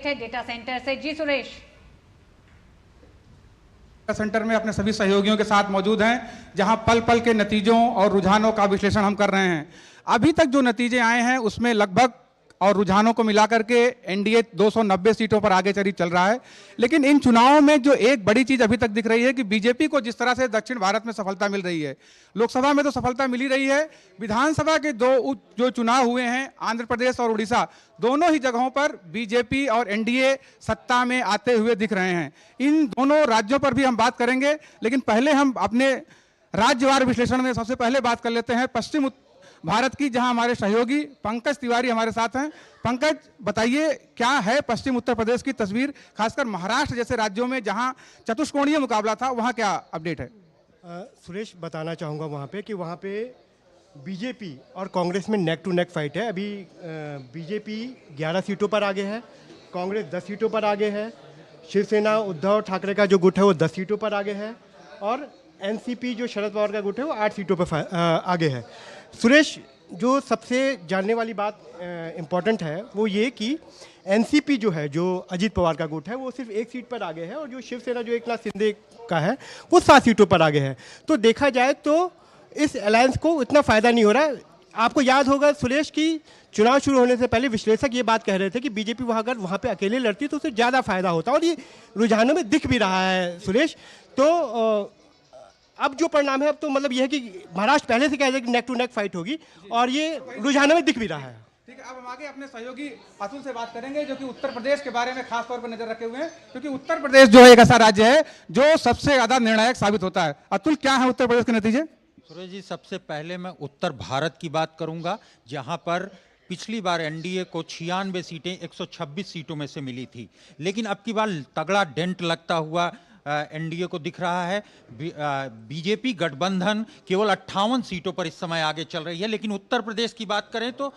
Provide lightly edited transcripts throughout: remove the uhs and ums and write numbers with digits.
Data centre से जी Suresh. Centre में अपने सभी सहयोगियों के साथ मौजूद हैं, जहां पल पल के नतीजों और रुझानों का विश्लेषण हम कर रहे हैं। अभी तक जो नतीजे आए हैं उसमें लगभग और रुझानों को मिलाकर के एनडीए 290 सीटों पर आगे चल रहा है। लेकिन इन चुनावों में जो एक बड़ी चीज अभी तक दिख रही है कि बीजेपी को जिस तरह से दक्षिण भारत में सफलता मिल रही है, लोकसभा में तो सफलता मिल ही रही है, विधानसभा के जो चुनाव हुए हैं आंध्र प्रदेश और उड़ीसा, दोनों ही जगहों पर बीजेपी और एनडीए सत्ता में आते हुए दिख रहे हैं। इन दोनों राज्यों पर भी हम बात करेंगे, लेकिन पहले हम अपने राज्यवार विश्लेषण में सबसे पहले बात कर लेते हैं पश्चिम भारत की, जहां हमारे सहयोगी पंकज तिवारी हमारे साथ हैं। पंकज, बताइए क्या है पश्चिम उत्तर प्रदेश की तस्वीर, खासकर महाराष्ट्र जैसे राज्यों में जहां चतुष्कोणीय मुकाबला था, वहां क्या अपडेट है? सुरेश, बताना चाहूँगा वहाँ पे बीजेपी और कांग्रेस में नेक टू नेक फाइट है। अभी बीजेपी 11 सीटों पर आगे है, कांग्रेस 10 सीटों पर आगे है, शिवसेना उद्धव ठाकरे का जो गुट है वो 10 सीटों पर आगे है, और एनसीपी जो शरद पवार का गुट है वो 8 सीटों पर आगे है। सुरेश, जो सबसे जानने वाली बात इम्पॉर्टेंट है वो ये कि एनसीपी जो है, जो अजीत पवार का गुट है, वो सिर्फ 1 सीट पर आगे है, और जो शिवसेना जो एकनाथ शिंदे का है वो 7 सीटों पर आगे है। तो देखा जाए तो इस अलायंस को इतना फ़ायदा नहीं हो रहा है। आपको याद होगा सुरेश कि चुनाव शुरू होने से पहले विश्लेषक ये बात कह रहे थे कि बीजेपी अगर वहाँ पे अकेले लड़ती तो उसे ज़्यादा फायदा होता, और ये रुझानों में दिख भी रहा है सुरेश। तो अब जो परिणाम है, अब तो मतलब यह है कि महाराष्ट्र पहले से कह रहे कि नेक टू नेक फाइट होगी, और ये रुझानों में दिख भी रहा है। ठीक है, अब हम आगे अपने सहयोगी अतुल से बात करेंगे, जो कि उत्तर प्रदेश के बारे में खास तौर पर नजर रखे हुए हैं, क्योंकि उत्तर प्रदेश जो है एक ऐसा राज्य है जो सबसे ज्यादा निर्णायक साबित होता है। अतुल, क्या है उत्तर प्रदेश के नतीजे? सुरेश जी, सबसे पहले मैं उत्तर भारत की बात करूंगा, जहां पर पिछली बार एनडीए को 96 सीटें 126 सीटों में से मिली थी, लेकिन अब की बार तगड़ा डेंट लगता हुआ एनडीए को दिख रहा है। बीजेपी गठबंधन केवल 58 सीटों पर इस समय आगे चल रही है। लेकिन उत्तर प्रदेश की बात करें तो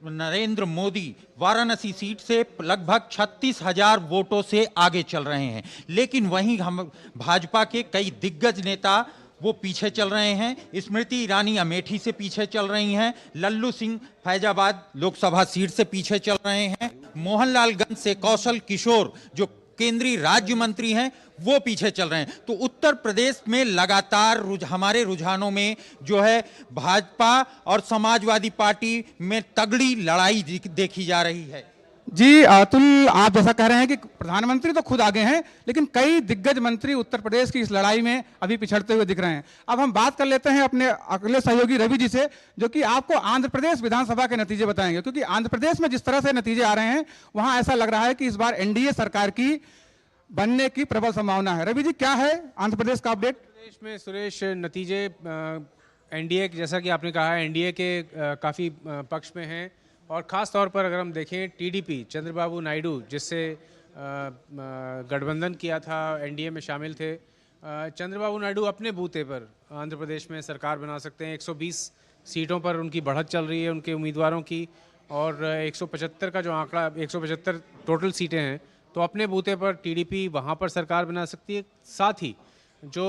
नरेंद्र मोदी वाराणसी सीट से लगभग 36,000 वोटों से आगे चल रहे हैं। लेकिन वहीं हम भाजपा के कई दिग्गज नेता वो पीछे चल रहे हैं। स्मृति ईरानी अमेठी से पीछे चल रही हैं, लल्लू सिंह फैजाबाद लोकसभा सीट से पीछे चल रहे हैं, मोहनलालगंज से कौशल किशोर जो केंद्रीय राज्य मंत्री हैं वो पीछे चल रहे हैं। तो उत्तर प्रदेश में लगातार हमारे रुझानों में जो है भाजपा और समाजवादी पार्टी में तगड़ी लड़ाई देखी जा रही है। जी अतुल, आप जैसा कह रहे हैं कि प्रधानमंत्री तो खुद आगे हैं, लेकिन कई दिग्गज मंत्री उत्तर प्रदेश की इस लड़ाई में अभी पिछड़ते हुए दिख रहे हैं। अब हम बात कर लेते हैं अपने अगले सहयोगी रवि जी से, जो कि आपको आंध्र प्रदेश विधानसभा के नतीजे बताएंगे, क्योंकि आंध्र प्रदेश में जिस तरह से नतीजे आ रहे हैं वहां ऐसा लग रहा है कि इस बार एनडीए सरकार की बनने की प्रबल संभावना है। रवि जी, क्या है आंध्र प्रदेश का अपडेट? प्रदेश में सुरेश नतीजे एनडीए, जैसा कि आपने कहा, एनडीए के काफ़ी पक्ष में हैं, और ख़ास तौर पर अगर हम देखें टीडीपी चंद्रबाबू नायडू, जिससे गठबंधन किया था, एनडीए में शामिल थे, चंद्रबाबू नायडू अपने बूते पर आंध्र प्रदेश में सरकार बना सकते हैं। 120 सीटों पर उनकी बढ़त चल रही है उनके उम्मीदवारों की, और 175 का जो आंकड़ा, 175 टोटल सीटें हैं, तो अपने बूते पर टीडीपी वहाँ पर सरकार बना सकती है। साथ ही जो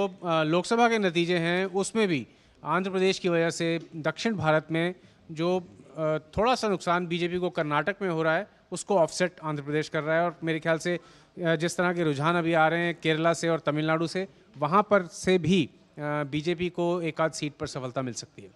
लोकसभा के नतीजे हैं उसमें भी आंध्र प्रदेश की वजह से दक्षिण भारत में जो थोड़ा सा नुकसान बीजेपी को कर्नाटक में हो रहा है उसको ऑफसेट आंध्र प्रदेश कर रहा है। और मेरे ख्याल से जिस तरह के रुझान अभी आ रहे हैं केरला से और तमिलनाडु से, वहाँ पर से भी बीजेपी को एक आध सीट पर सफलता मिल सकती है।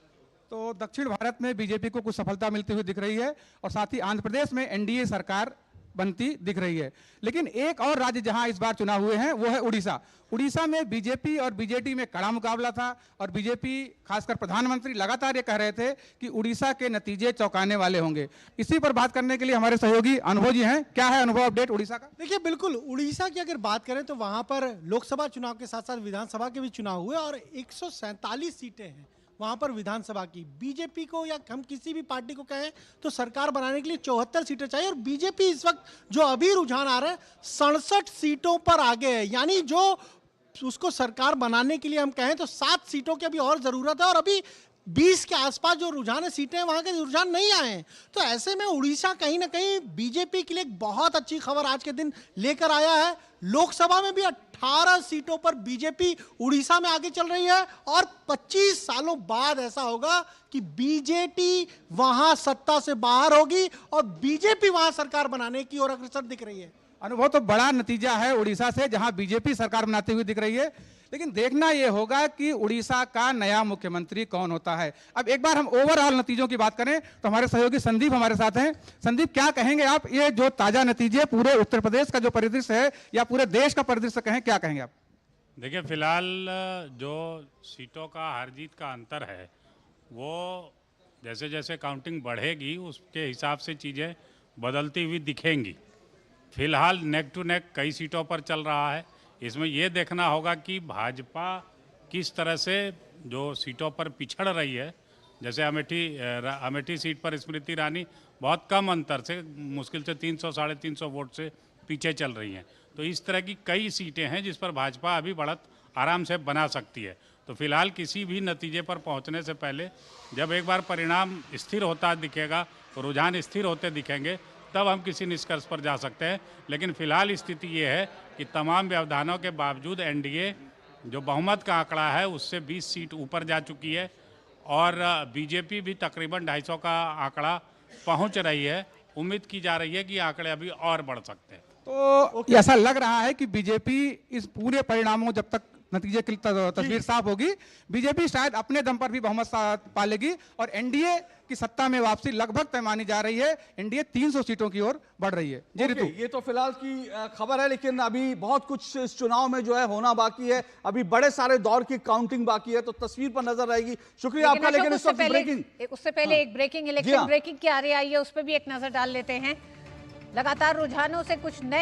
तो दक्षिण भारत में बीजेपी को कुछ सफलता मिलती हुई दिख रही है, और साथ ही आंध्र प्रदेश में एनडीए सरकार बनती दिख रही है। लेकिन एक और राज्य जहां इस बार चुनाव हुए हैं वो है उड़ीसा। उड़ीसा में बीजेपी और बीजेडी में कड़ा मुकाबला था, और बीजेपी खासकर प्रधानमंत्री लगातार ये कह रहे थे कि उड़ीसा के नतीजे चौंकाने वाले होंगे। इसी पर बात करने के लिए हमारे सहयोगी अनुभव जी हैं। क्या है अनुभव अपडेट उड़ीसा का? देखिए, बिल्कुल उड़ीसा की अगर बात करें तो वहां पर लोकसभा चुनाव के साथ साथ विधानसभा के भी चुनाव हुए, और 147 सीटें हैं वहां पर विधानसभा की। बीजेपी को या हम किसी भी पार्टी को कहें तो सरकार बनाने के लिए 74 सीटें चाहिए, और बीजेपी इस वक्त जो अभी रुझान आ रहा है 67 सीटों पर आगे है। यानी जो उसको सरकार बनाने के लिए हम कहें तो 7 सीटों की अभी और जरूरत है, और अभी 20 के आसपास जो रुझान है सीटें वहां के रुझान नहीं आए हैं। तो ऐसे में उड़ीसा कहीं ना कहीं बीजेपी के लिए एक बहुत अच्छी खबर आज के दिन लेकर आया है। लोकसभा में भी 18 सीटों पर बीजेपी उड़ीसा में आगे चल रही है, और 25 सालों बाद ऐसा होगा कि बीजेपी वहां सत्ता से बाहर होगी और बीजेपी वहां सरकार बनाने की ओर अग्रसर दिख रही है। अनुभव तो बड़ा नतीजा है उड़ीसा से, जहां बीजेपी सरकार बनाती हुई दिख रही है। लेकिन देखना यह होगा कि उड़ीसा का नया मुख्यमंत्री कौन होता है। अब एक बार हम ओवरऑल नतीजों की बात करें तो हमारे सहयोगी संदीप हमारे साथ हैं। संदीप, क्या कहेंगे आप, ये जो ताजा नतीजे पूरे उत्तर प्रदेश का जो परिदृश्य है या पूरे देश का परिदृश्य कहें, क्या कहेंगे आप? देखिए, फिलहाल जो सीटों का हार जीत का अंतर है वो जैसे जैसे काउंटिंग बढ़ेगी उसके हिसाब से चीज़ें बदलती हुई दिखेंगी। फिलहाल नेक टू नेक कई सीटों पर चल रहा है। इसमें यह देखना होगा कि भाजपा किस तरह से जो सीटों पर पिछड़ रही है, जैसे अमेठी सीट पर स्मृति ईरानी बहुत कम अंतर से, मुश्किल से 300 साढ़े 300 वोट से पीछे चल रही हैं। तो इस तरह की कई सीटें हैं जिस पर भाजपा अभी बढ़त आराम से बना सकती है। तो फिलहाल किसी भी नतीजे पर पहुंचने से पहले जब एक बार परिणाम स्थिर होता दिखेगा, रुझान स्थिर होते दिखेंगे, तब हम किसी निष्कर्ष पर जा सकते हैं। लेकिन फिलहाल स्थिति ये है कि तमाम व्यवधानों के बावजूद एनडीए जो बहुमत का आंकड़ा है उससे 20 सीट ऊपर जा चुकी है और बीजेपी भी तकरीबन 250 का आंकड़ा पहुंच रही है। उम्मीद की जा रही है कि आंकड़े अभी और बढ़ सकते हैं। तो ऐसा लग रहा है कि बीजेपी इस पूरे परिणामों, जब तक नतीजे की तस्वीर साफ होगी, बीजेपी शायद अपने दम पर भी बहुमत पालेगी और एनडीए की सत्ता में वापसी लगभग तय मानी जा रही है। एनडीए 300 सीटों की ओर बढ़ रही है। जी ऋतु, ये तो फिलहाल की खबर है, लेकिन अभी बहुत कुछ इस चुनाव में जो है होना बाकी है। अभी बड़े सारे दौर की काउंटिंग बाकी है, तो तस्वीर पर नजर रहेगी। शुक्रिया आपका। लेकिन इस वक्त ब्रेकिंग, उससे पहले एक ब्रेकिंग इलेक्शन ब्रेकिंग क्या आ रही है उस पर भी एक नजर डाल लेते हैं। लगातार रुझानों से कुछ नए